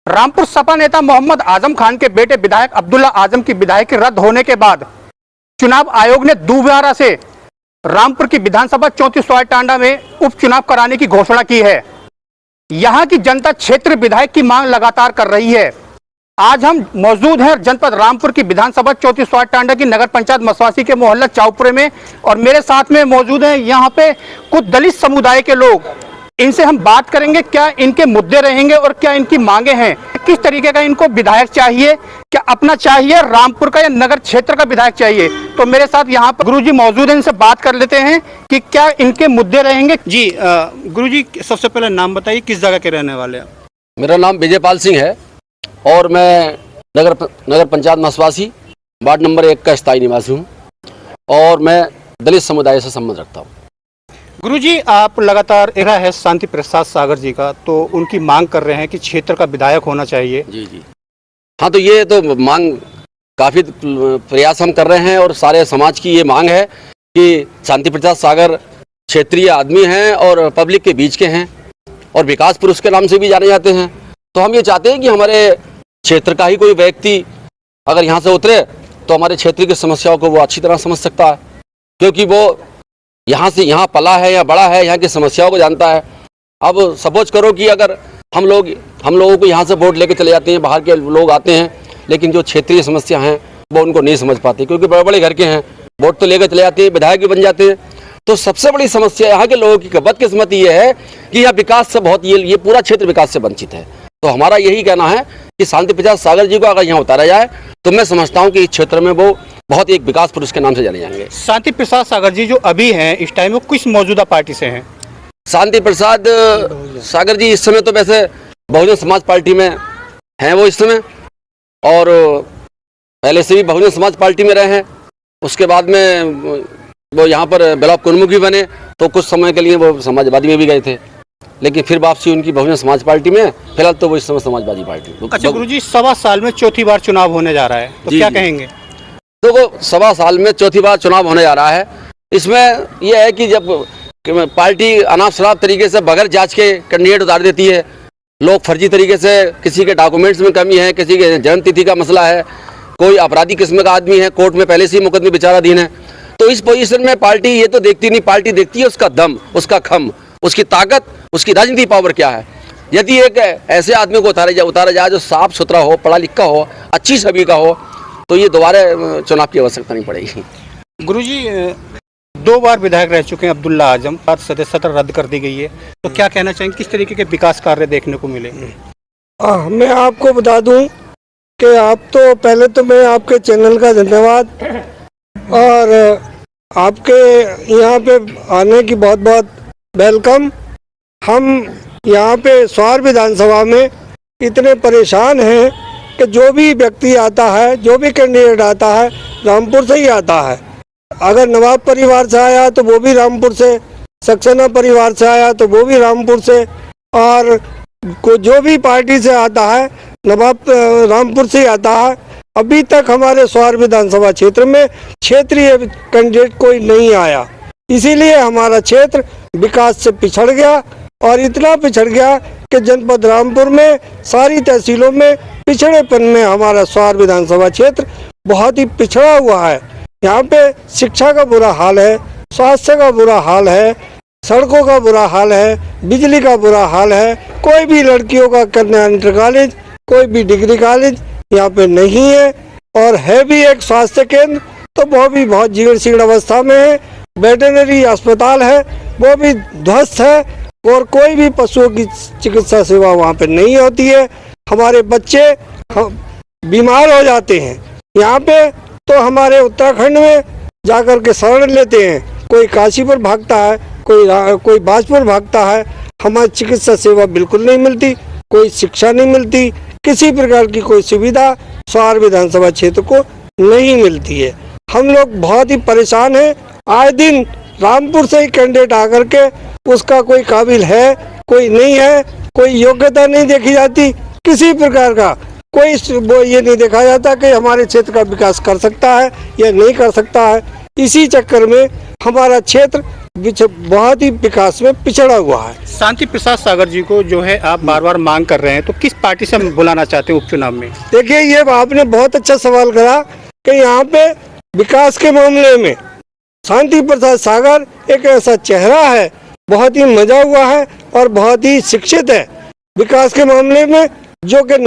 रामपुर सपा नेता मोहम्मद आजम खान के बेटे विधायक अब्दुल्ला आजम की विधायकी रद्द होने के बाद चुनाव आयोग ने दोबारा से रामपुर की विधानसभा 34 वार्ड टांडा में उपचुनाव कराने की घोषणा की है। यहां की जनता क्षेत्र विधायक की मांग लगातार कर रही है। आज हम मौजूद हैं जनपद रामपुर की विधानसभा 34 वार्ड टांडा की नगर पंचायत मसवासी के मोहल्ला चावपुरे में, और मेरे साथ में मौजूद हैं यहां पे कुछ दलित समुदाय के लोग। इनसे हम बात करेंगे क्या इनके मुद्दे रहेंगे और क्या इनकी मांगे हैं, किस तरीके का इनको विधायक चाहिए, क्या अपना चाहिए रामपुर का या नगर क्षेत्र का विधायक चाहिए। तो मेरे साथ यहाँ पर गुरुजी मौजूद हैं, इनसे बात कर लेते हैं कि क्या इनके मुद्दे रहेंगे। जी गुरुजी, सबसे पहले नाम बताइए, किस जगह के रहने वाले हैं? मेरा नाम विजयपाल सिंह है और मैं नगर पंचायत मसवासी वार्ड नंबर 1 का स्थायी निवासी हूँ और मैं दलित समुदाय से संबंध रखता हूँ। गुरुजी, आप लगातार एरा है शांति प्रसाद सागर जी का, तो उनकी मांग कर रहे हैं कि क्षेत्र का विधायक होना चाहिए। जी जी हाँ, तो ये तो मांग काफ़ी प्रयास हम कर रहे हैं और सारे समाज की ये मांग है कि शांति प्रसाद सागर क्षेत्रीय आदमी हैं और पब्लिक के बीच के हैं और विकास पुरुष के नाम से भी जाने जाते हैं। तो हम ये चाहते हैं कि हमारे क्षेत्र का ही कोई व्यक्ति अगर यहाँ से उतरे तो हमारे क्षेत्र की समस्याओं को वो अच्छी तरह समझ सकता है, क्योंकि वो यहाँ पला है या बड़ा है, यहाँ की समस्याओं को जानता है। अब सपोज करो कि अगर हम लोगों को यहाँ से वोट लेके चले जाते हैं, बाहर के लोग आते हैं, लेकिन जो क्षेत्रीय समस्या हैं वो उनको नहीं समझ पाते, क्योंकि बड़े बड़े घर के हैं, वोट तो लेकर चले जाते हैं, विधायक भी बन जाते हैं। तो सबसे बड़ी समस्या यहाँ के लोगों की बदकिस्मती ये है कि यहाँ विकास से बहुत ये पूरा क्षेत्र विकास से वंचित है। तो हमारा यही कहना है कि शांति प्रसाद सागर जी को अगर यहाँ उतारा जाए तो मैं समझता हूँ कि इस क्षेत्र में वो बहुत एक विकास पुरुष के नाम से जाने जाएंगे। शांति प्रसाद सागर जी जो अभी हैं इस टाइम में किस मौजूदा पार्टी से हैं? शांति प्रसाद सागर जी इस समय तो वैसे बहुजन समाज पार्टी में हैं वो इस समय, और पहले से भी बहुजन समाज पार्टी में रहे हैं। उसके बाद में वो यहाँ पर ब्लॉक कुनमुखी बने तो कुछ समय के लिए वो समाजवादी में भी गए थे, लेकिन फिर वापसी उनकी बहुजन समाज पार्टी में। फिलहाल तो वो इस समय समाजवादी पार्टी। अच्छा गुरुजी, 1.25 साल में चौथी बार चुनाव होने जा रहा है, तो क्या कहेंगे? तो वो 1.25 साल में चौथी बार चुनाव होने जा रहा है। इसमें यह है कि जब पार्टी अनाप शराब तरीके से बगैर जांच के कैंडिडेट उतार देती है, लोग फर्जी तरीके से, किसी के डॉक्यूमेंट्स में कमी है, किसी के जन्म तिथि का मसला है, कोई अपराधी किस्म का आदमी है, कोर्ट में पहले से ही मुकदमे विचाराधीन है, तो इस पोजीशन में पार्टी ये तो देखती नहीं, पार्टी देखती है उसका दम, उसका खम, उसकी ताकत, उसकी राजनीतिक पावर क्या है। यदि एक ऐसे आदमी को उतारा जाए जो साफ सुथरा हो, पढ़ा लिखा हो, अच्छी छवि का हो, तो ये दोबारा चुनाव की आवश्यकता नहीं पड़ेगी। गुरुजी, 2 बार विधायक रह चुके हैं अब्दुल्ला आजम, सदस्यता रद्द कर दी गई है, तो क्या कहना चाहेंगे, किस तरीके के विकास कार्य देखने को मिले? मैं आपको बता दूं कि आप तो पहले तो मैं आपके चैनल का धन्यवाद और आपके यहाँ पे आने की बहुत बहुत वेलकम। हम यहाँ पे स्वार विधानसभा में इतने परेशान हैं कि जो भी व्यक्ति आता है, जो भी कैंडिडेट आता है, रामपुर से ही आता है। अगर नवाब परिवार से आया तो वो भी रामपुर से, सक्सेना परिवार से आया तो वो भी रामपुर से, और जो भी पार्टी से आता है नवाब रामपुर से ही आता है। अभी तक हमारे स्वार विधानसभा क्षेत्र में क्षेत्रीय कैंडिडेट कोई नहीं आया, इसीलिए हमारा क्षेत्र विकास से पिछड़ गया, और इतना पिछड़ गया कि जनपद रामपुर में सारी तहसीलों में पिछड़ेपन में हमारा स्वार विधानसभा क्षेत्र बहुत ही पिछड़ा हुआ है। यहाँ पे शिक्षा का बुरा हाल है, स्वास्थ्य का बुरा हाल है, सड़कों का बुरा हाल है, बिजली का बुरा हाल है। कोई भी लड़कियों का कन्या इंटर कॉलेज, कोई भी डिग्री कॉलेज यहाँ पे नहीं है, और है भी एक स्वास्थ्य केंद्र तो वो भी बहुत जीर्ण शीर्ण अवस्था में है। वेटरनरी अस्पताल है वो भी ध्वस्त है, और कोई भी पशुओं की चिकित्सा सेवा वहाँ पे नहीं होती है। हमारे बच्चे बीमार हो जाते हैं यहाँ पे, तो हमारे उत्तराखंड में जाकर के शरण लेते हैं। कोई काशीपुर भागता है, कोई बाजपुर भागता है। हमारी चिकित्सा सेवा बिल्कुल नहीं मिलती, कोई शिक्षा नहीं मिलती, किसी प्रकार की कोई सुविधा स्वार विधानसभा क्षेत्र को नहीं मिलती है। हम लोग बहुत ही परेशान हैं। आए दिन रामपुर से ही कैंडिडेट आकर के उसका कोई काबिल है, कोई नहीं है, कोई योग्यता नहीं देखी जाती, किसी प्रकार का कोई वो ये नहीं देखा जाता कि हमारे क्षेत्र का विकास कर सकता है या नहीं कर सकता है। इसी चक्कर में हमारा क्षेत्र बहुत ही विकास में पिछड़ा हुआ है। शांति प्रसाद सागर जी को जो है आप बार बार मांग कर रहे हैं, तो किस पार्टी से हम बुलाना चाहते हैं उपचुनाव में? देखिए, ये आपने बहुत अच्छा सवाल करा कि यहाँ पे विकास के मामले में शांति प्रसाद सागर एक ऐसा चेहरा है, बहुत ही मजा हुआ है और बहुत ही शिक्षित है विकास के मामले में, जो कि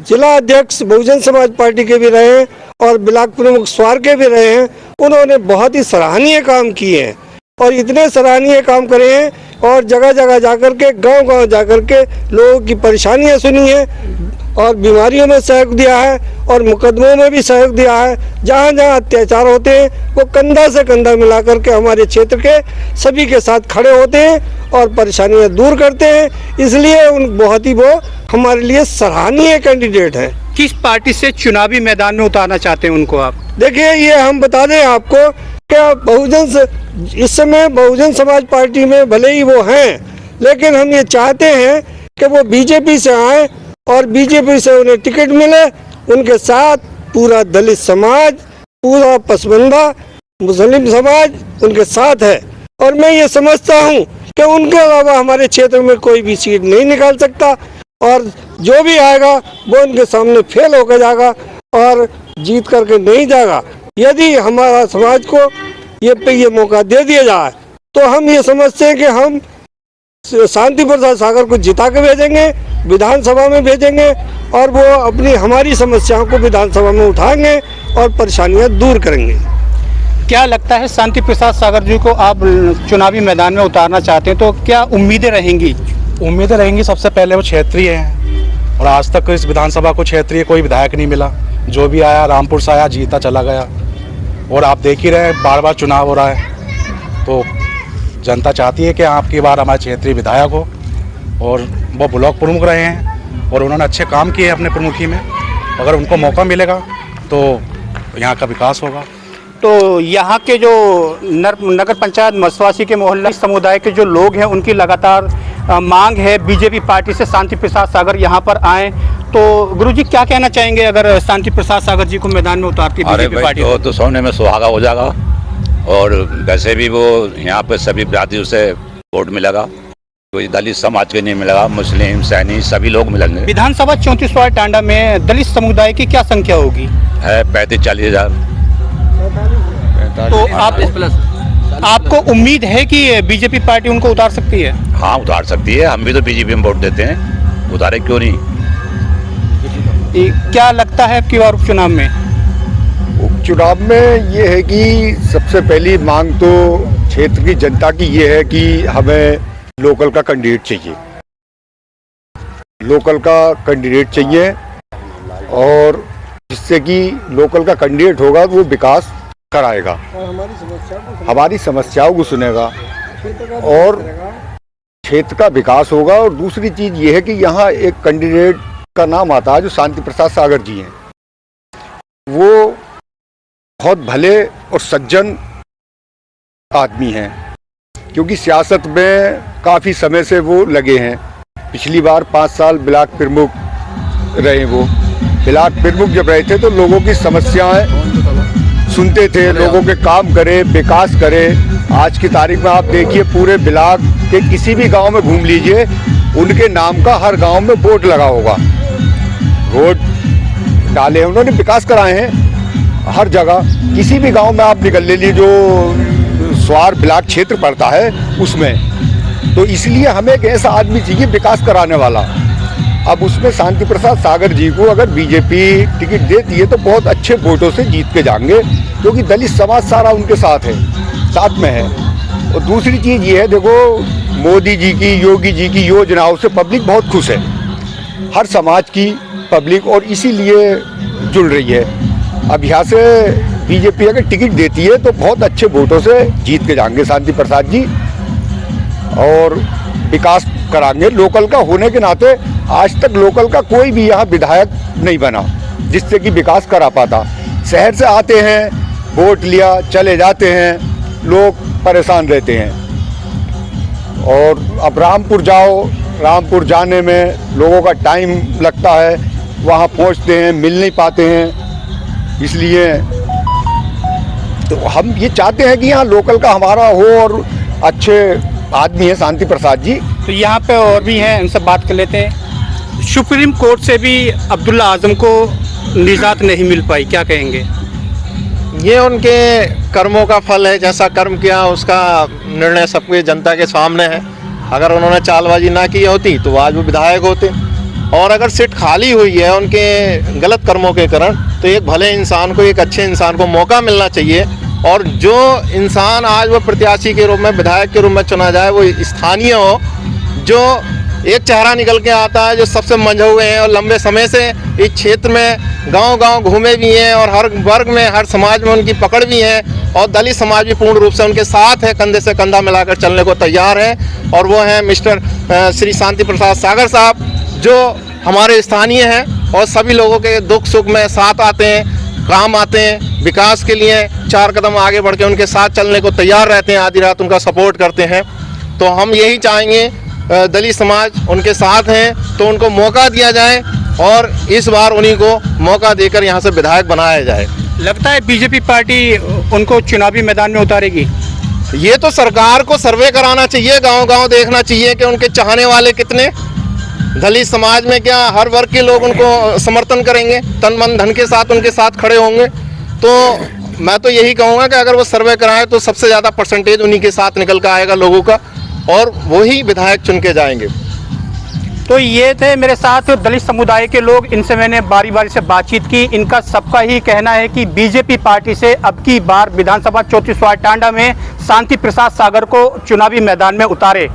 जिला अध्यक्ष बहुजन समाज पार्टी के भी रहे हैं और ब्लॉक प्रमुख स्वार के भी रहे हैं। उन्होंने बहुत ही सराहनीय काम किए हैं और इतने सराहनीय काम करे हैं और जगह जगह जाकर के, गांव-गांव जाकर के लोगों की परेशानियां सुनी है और बीमारियों में सहयोग दिया है और मुकदमों में भी सहयोग दिया है। जहां जहां अत्याचार होते हैं वो कंधा से कंधा मिला करके हमारे क्षेत्र के सभी के साथ खड़े होते हैं और परेशानियां दूर करते हैं। इसलिए बहुत ही वो हमारे लिए सराहनीय कैंडिडेट है। किस पार्टी से चुनावी मैदान में उतारना चाहते हैं उनको आप? देखिए, ये हम बता दें आपको कि इस समय बहुजन समाज पार्टी में भले ही वो हैं, लेकिन हम ये चाहते हैं कि वो बीजेपी से आए और बीजेपी से उन्हें टिकट मिले। उनके साथ पूरा दलित समाज, पूरा पसमानदा मुस्लिम समाज उनके साथ है और मैं ये समझता हूँ कि उनके अलावा हमारे क्षेत्र में कोई भी सीट नहीं निकाल सकता और जो भी आएगा वो उनके सामने फेल होकर जाएगा और जीत करके नहीं जाएगा। यदि हमारा समाज को ये मौका दे दिया जाए तो हम ये समझते हैं कि हम शांति प्रसाद सागर को जिता के भेजेंगे, विधानसभा में भेजेंगे और वो हमारी समस्याओं को विधानसभा में उठाएंगे और परेशानियां दूर करेंगे। क्या लगता है शांति प्रसाद सागर जी को आप चुनावी मैदान में उतारना चाहते हैं, तो क्या उम्मीदें रहेंगी? उम्मीदें रहेंगी। सबसे पहले वो क्षेत्रीय हैं और आज तक इस विधानसभा को क्षेत्रीय कोई विधायक नहीं मिला। जो भी आया रामपुर से आया, जीता चला गया और आप देख ही रहे बार बार चुनाव हो रहा है। तो जनता चाहती है कि आपकी बार हमारे क्षेत्रीय विधायक हो और वो ब्लॉक प्रमुख रहे हैं और उन्होंने अच्छे काम किए अपने प्रमुखी में। अगर उनको मौका मिलेगा तो यहाँ का विकास होगा। तो यहाँ के जो नगर पंचायत मसवासी के मोहल्ला समुदाय के जो लोग हैं उनकी लगातार मांग है बीजेपी पार्टी से शांति प्रसाद सागर यहाँ पर आएँ। तो गुरुजी क्या कहना चाहेंगे अगर शांति प्रसाद सागर जी को मैदान में उतारती बीजेपी पार्टी? तो सोने में सुहागा हो जाएगा और वैसे भी वो यहाँ पे सभी जातियों से वोट मिलेगा, कोई दलित समाज के नहीं मिलेगा, मुस्लिम सैनी सभी लोग मिलेंगे। विधानसभा 34 वार्ड टांडा में दलित समुदाय की क्या संख्या होगी? है 35-40 हज़ार। तो आपको उम्मीद है कि बीजेपी पार्टी उनको उतार सकती है? हाँ, उतार सकती है। हम भी तो बीजेपी में वोट देते हैं, उतारे क्यों नहीं। क्या लगता है आपकी बार उपचुनाव में? उपचुनाव में ये है कि सबसे पहली मांग तो क्षेत्र की जनता की ये है कि हमें लोकल का कैंडिडेट चाहिए, लोकल का कैंडिडेट चाहिए और जिससे कि लोकल का कैंडिडेट होगा तो वो विकास कराएगा, हमारी समस्याओं को सुनेगा और क्षेत्र का विकास होगा। और दूसरी चीज़ ये है कि यहाँ एक कैंडिडेट का नाम आता है जो शांति प्रसाद सागर जी हैं। वो बहुत भले और सज्जन आदमी हैं क्योंकि सियासत में काफ़ी समय से वो लगे हैं। पिछली बार 5 साल ब्लॉक प्रमुख रहे। वो ब्लॉक प्रमुख जब रहे थे तो लोगों की समस्याएं सुनते थे, लोगों के काम करे, विकास करे। आज की तारीख में आप देखिए पूरे ब्लॉक के किसी भी गांव में घूम लीजिए, उनके नाम का हर गांव में बोर्ड लगा होगा। रोड डाले उन्होंने, विकास कराए हैं हर जगह। किसी भी गांव में आप निकल लीजिए जो स्वार ब्लॉक क्षेत्र पड़ता है उसमें। तो इसलिए हमें एक ऐसा आदमी चाहिए विकास कराने वाला। अब उसमें शांति प्रसाद सागर जी को अगर बीजेपी टिकट देती है तो बहुत अच्छे वोटों से जीत के जाएंगे क्योंकि दलित समाज सारा उनके साथ है, साथ में है। और दूसरी चीज़ ये है, देखो मोदी जी की, योगी जी की योजनाओं से पब्लिक बहुत खुश है, हर समाज की पब्लिक, और इसीलिए जुड़ रही है। अब यहाँ से बीजेपी अगर टिकट देती है तो बहुत अच्छे वोटों से जीत के जाएंगे शांति प्रसाद जी और विकास कराएंगे। लोकल का होने के नाते आज तक लोकल का कोई भी यहाँ विधायक नहीं बना जिससे कि विकास करा पाता। शहर से आते हैं, वोट लिया, चले जाते हैं, लोग परेशान रहते हैं। और अब रामपुर जाओ, रामपुर जाने में लोगों का टाइम लगता है, वहाँ पहुँचते हैं, मिल नहीं पाते हैं। इसलिए तो हम ये चाहते हैं कि यहाँ लोकल का हमारा हो और अच्छे आदमी हैं शांति प्रसाद जी। तो यहाँ पे और भी हैं, उनसे बात कर लेते हैं। सुप्रीम कोर्ट से भी अब्दुल्ला आजम को निजात नहीं मिल पाई, क्या कहेंगे? ये उनके कर्मों का फल है, जैसा कर्म किया उसका निर्णय सबके जनता के सामने है। अगर उन्होंने चालबाजी ना की होती तो आज वो विधायक होते, और अगर सीट खाली हुई है उनके गलत कर्मों के कारण, तो एक भले इंसान को, एक अच्छे इंसान को मौका मिलना चाहिए। और जो इंसान आज वो प्रत्याशी के रूप में, विधायक के रूप में चुना जाए, वो स्थानीय हो, जो एक चेहरा निकल के आता है, जो सबसे मंझे हुए हैं और लंबे समय से इस क्षेत्र में गांव-गांव घूमे भी हैं और हर वर्ग में, हर समाज में उनकी पकड़ भी है, और दलित समाज भी पूर्ण रूप से उनके साथ है, कंधे से कंधा मिलाकर चलने को तैयार है। और वो हैं मिस्टर श्री शांति प्रसाद सागर साहब, जो हमारे स्थानीय हैं और सभी लोगों के दुख सुख में साथ आते हैं, काम आते हैं, विकास के लिए 4 कदम आगे बढ़ के उनके साथ चलने को तैयार रहते हैं, आधी रात उनका सपोर्ट करते हैं। तो हम यही चाहेंगे, दलित समाज उनके साथ हैं तो उनको मौका दिया जाए, और इस बार उन्हीं को मौका देकर यहाँ से विधायक बनाया जाए। लगता है बीजेपी पार्टी उनको चुनावी मैदान में उतारेगी? ये तो सरकार को सर्वे कराना चाहिए, गांव-गांव देखना चाहिए कि उनके चाहने वाले कितने। दलित समाज में क्या हर वर्ग के लोग उनको समर्थन करेंगे, तन मन धन के साथ उनके साथ खड़े होंगे? तो मैं तो यही कहूँगा कि अगर वो सर्वे कराएं तो सबसे ज़्यादा परसेंटेज उन्हीं के साथ निकल कर आएगा लोगों का, और वही विधायक चुन के जाएंगे। तो ये थे मेरे साथ दलित समुदाय के लोग, इनसे मैंने बारी बारी से बातचीत की। इनका सबका ही कहना है कि बीजेपी पार्टी से अब की बार विधानसभा 34 वार्ड टांडा में शांति प्रसाद सागर को चुनावी मैदान में उतारे।